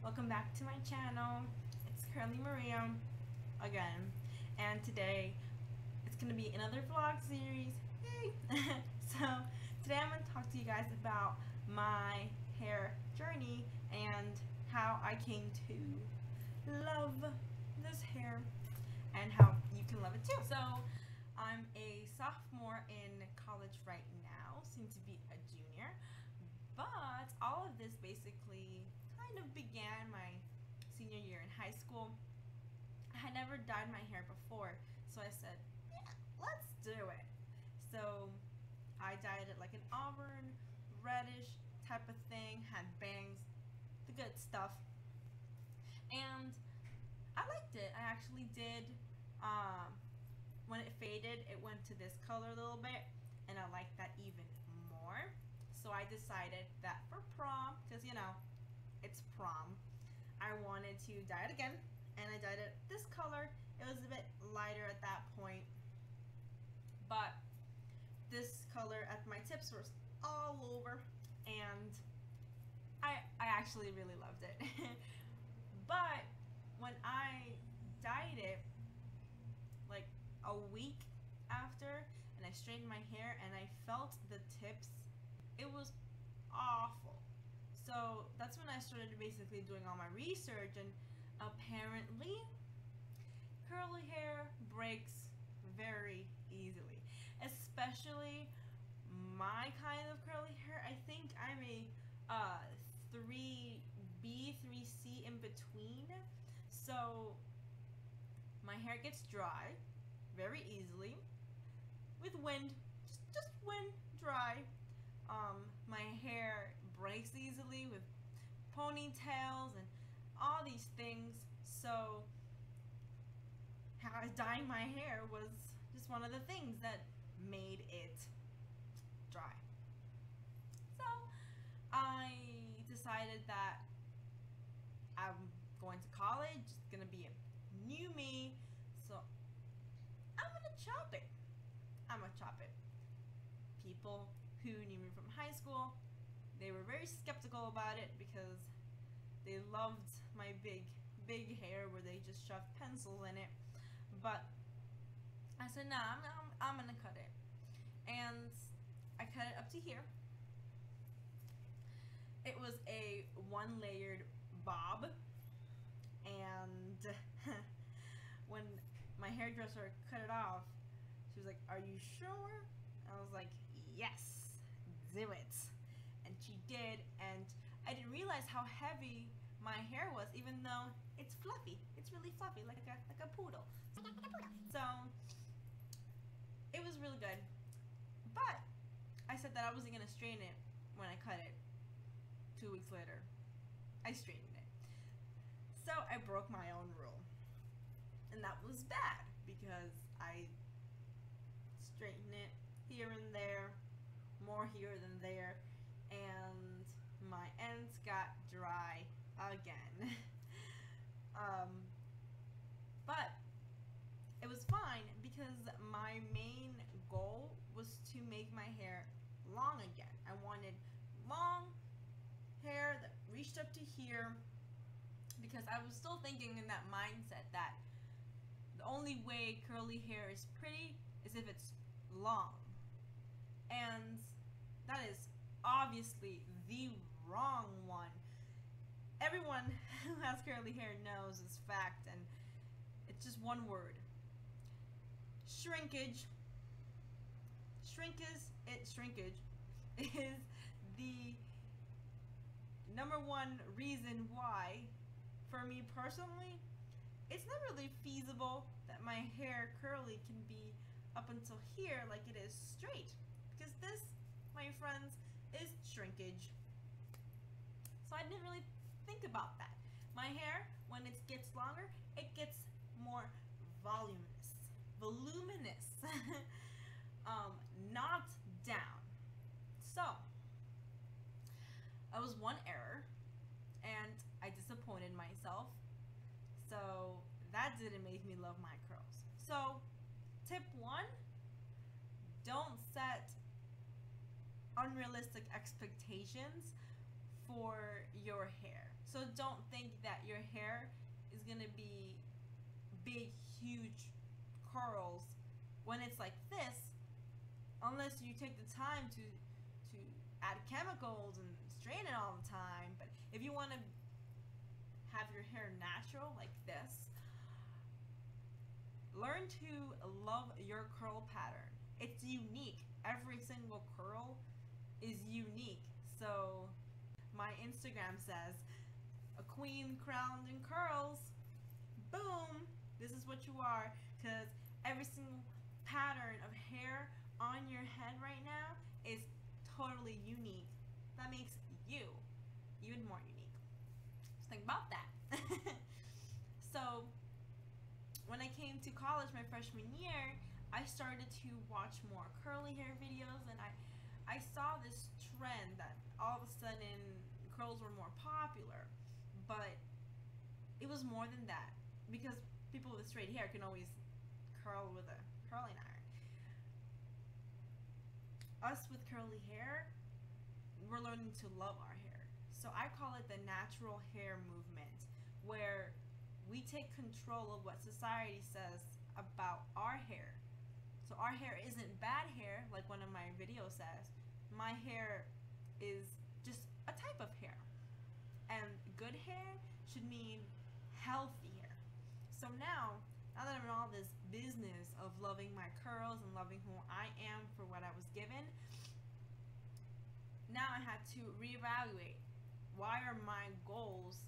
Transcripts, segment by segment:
Welcome back to my channel. It's Curly Maria again, and today it's gonna be another vlog series. Yay! So today I'm gonna talk to you guys about my hair journey and how I came to love this hair and how you can love it too. So I'm a sophomore in college right now, soon to be a junior, but all of this basically kind of began my senior year in high school. I had never dyed my hair before, so I said, yeah, let's do it. So I dyed it like an auburn, reddish type of thing, had bangs, the good stuff, and I liked it. I actually did. When it faded, it went to this color a little bit, and I liked that even more. So I decided that for prom, because you know, it's prom, I wanted to dye it again, and I dyed it this color. It was a bit lighter at that point, but this color at my tips was all over, and I actually really loved it. But when I dyed it, like a week after, and I straightened my hair and I felt the tips, it was awful. So that's when I started basically doing all my research, and apparently curly hair breaks very easily, especially my kind of curly hair. I think I'm a 3B, 3C in between, so my hair gets dry very easily with wind, just wind dry. My hair breaks easily with ponytails and all these things, so dyeing my hair was just one of the things that made it dry. So I decided that I'm going to college, it's gonna be a new me, so I'm gonna chop it. People who knew me from high school, they were very skeptical about it because they loved my big hair where they just shoved pencils in it. But I said, nah, I'm gonna cut it. And I cut it up to here. It was a one-layered bob, and when my hairdresser cut it off, she was like, "Are you sure?" I was like, "Yes, do it." And she did, and I didn't realize how heavy my hair was, even though it's fluffy. It's really fluffy, like a poodle. So it was really good. But I said that I wasn't gonna straighten it when I cut it. 2 weeks later, I straightened it. So I broke my own rule, and that was bad because I straightened it here and there, more here than there, and my ends got dry again. But it was fine because my main goal was to make my hair long again. I wanted long hair that reached up to here, because I was still thinking in that mindset that the only way curly hair is pretty is if it's long, and that is obviously the wrong one. Everyone who has curly hair knows this fact, and it's just one word: shrinkage. Shrinkage is the #1 reason why, for me personally, it's not really feasible that my hair curly can be up until here like it is straight, because this, my friends, is shrinkage. So I didn't really think about that. My hair, when it gets longer, it gets more voluminous, not down. So that was one error, and I disappointed myself. So that didn't make me love my curls. So tip 1, don't set unrealistic expectations for your hair. So don't think that your hair is gonna be big, huge curls when it's like this, unless you take the time to add chemicals and strain it all the time. But if you want to have your hair natural like this, learn to love your curl pattern. It's unique. Every single curl is unique. So my Instagram says, a queen crowned in curls. Boom! This is what you are, because every single pattern of hair on your head right now is totally unique. That makes you even more unique. Just think about that. So when I came to college my freshman year, I started to watch more curly hair videos, and I saw this trend that all of a sudden curls were more popular. But it was more than that, because people with straight hair can always curl with a curling iron. Us with curly hair, we're learning to love our hair. So I call it the natural hair movement, where we take control of what society says about our hair. So our hair isn't bad hair, like one of my videos says. My hair is just a type of hair. And good hair should mean healthy hair. So now that I'm in all this business of loving my curls and loving who I am for what I was given, now I had to reevaluate. Why are my goals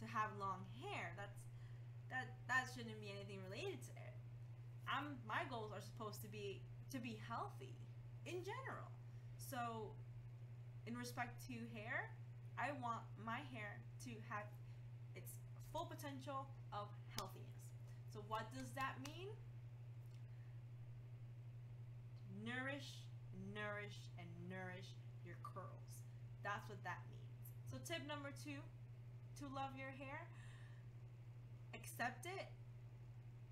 to have long hair? That shouldn't be anything related to it. My goals are supposed to be healthy in general. So in respect to hair, I want my hair to have its full potential of healthiness. So what does that mean? Nourish, nourish, and nourish your curls. That's what that means. So tip number 2 to love your hair: accept it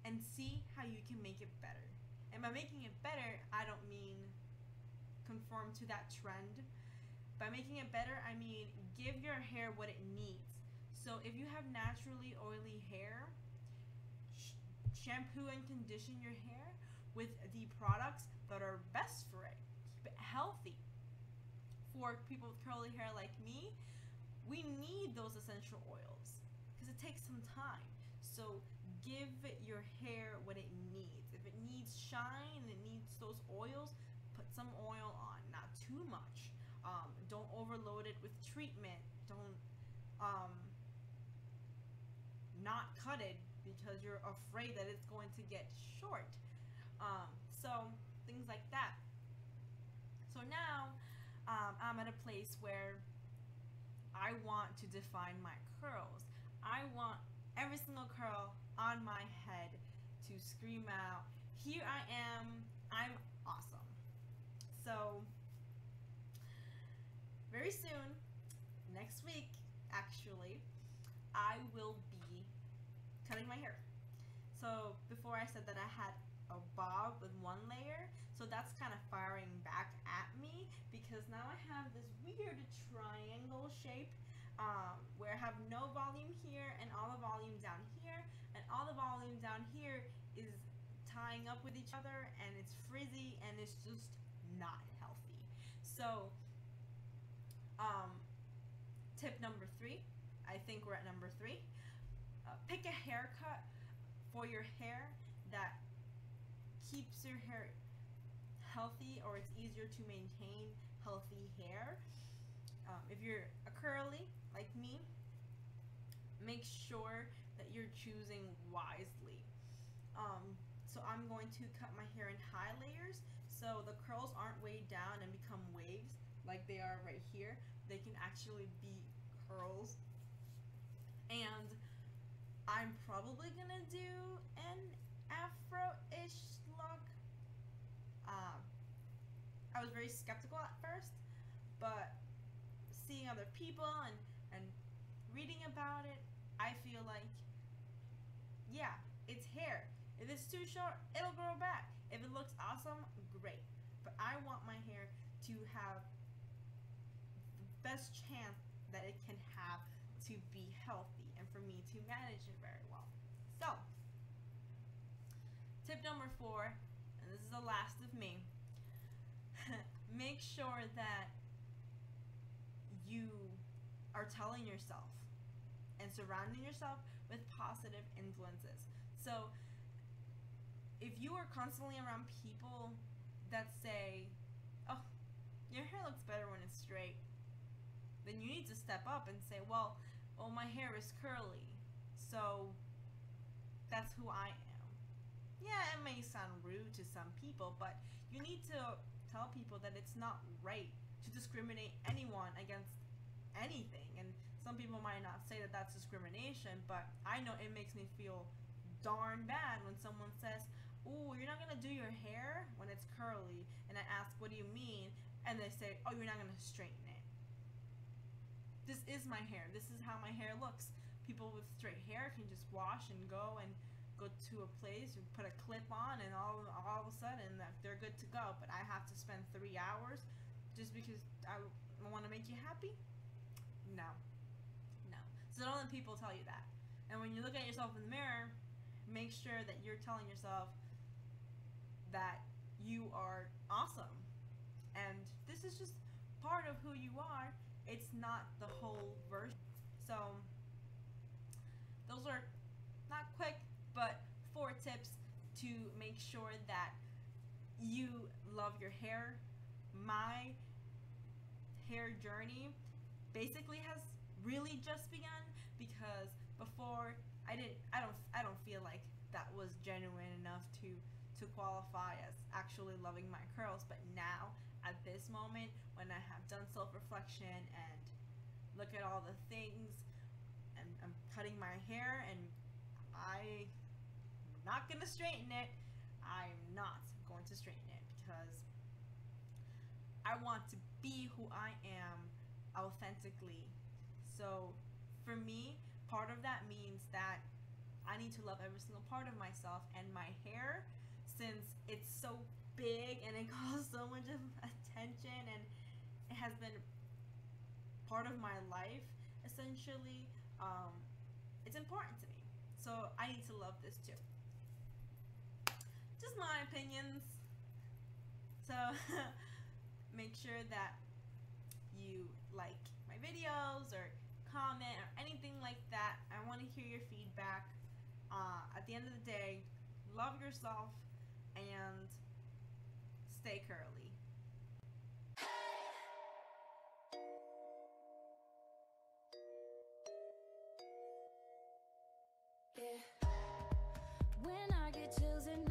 and see how you can make it better. And by making it better, I don't mean conform to that trend. By making it better, I mean give your hair what it needs. So if you have naturally oily hair, shampoo and condition your hair with the products that are best for it. Keep it healthy. For people with curly hair like me, we need those essential oils because it takes some time. So give your hair what it needs. If it needs shine and it needs those oils, put some oil on, not too much. Don't overload it with treatment. Don't not cut it because you're afraid that it's going to get short. So things like that. So now I'm at a place where I want to define my curls. I want every single curl on my head to scream out, here I am, I'm awesome. So very soon, next week actually, I will be cutting my hair. So before I said that I had a bob with one layer, so that's kind of firing back at me because now I have this weird triangle shape where I have no volume here and all the volume down here, and all the volume down here is tying up with each other, and it's frizzy and it's just not healthy. So tip number 3, I think we're at number 3, pick a haircut for your hair that keeps your hair healthy, or it's easier to maintain healthy hair. If you're a curly like me, make sure that you're choosing wisely. So I'm going to cut my hair in high layers so the curls aren't weighed down and become waves like they are right here. They can actually be curls. And I'm probably gonna do an afro-ish look. I was very skeptical at first, but seeing other people and reading about it, I feel like, yeah, it's hair. If it's too short, it'll grow back. If it looks awesome, great. But I want my hair to have the best chance that it can have to be healthy and for me to manage it very well. So, tip number 4, and this is the last of me, make sure that you are telling yourself and surrounding yourself with positive influences. So, if you are constantly around people that say, oh, your hair looks better when it's straight, then you need to step up and say, well, my hair is curly, so that's who I am. Yeah, it may sound rude to some people, but you need to tell people that it's not right to discriminate anyone against anything. And some people might not say that that's discrimination, but I know it makes me feel darn bad when someone says, oh, you're not gonna do your hair when it's curly, and I ask, what do you mean? And they say, oh, you're not gonna straighten it. This is my hair. This is how my hair looks. People with straight hair can just wash and go to a place and put a clip on, and all of a sudden they're good to go. But I have to spend 3 hours just because I want to make you happy? No. So don't let people tell you that. And when you look at yourself in the mirror, make sure that you're telling yourself that you are awesome. And this is just part of who you are. It's not the whole version. So those are not quick, but 4 tips to make sure that you love your hair. My hair journey basically has really just begun, because before I don't feel like that was genuine enough to qualify as actually loving my curls. But now, at this moment, when I have done self-reflection and look at all the things, and I'm cutting my hair, and I'm not gonna straighten it. I'm not going to straighten it because I want to be who I am authentically. So for me, part of that means that I need to love every single part of myself, and my hair, since it's so big and it calls so much of attention, and it has been part of my life essentially, it's important to me. So I need to love this too. Just my opinions. So make sure that you like my videos or comment or anything like that. I want to hear your feedback. At the end of the day, love yourself and stay curly. Yeah. When I get chills at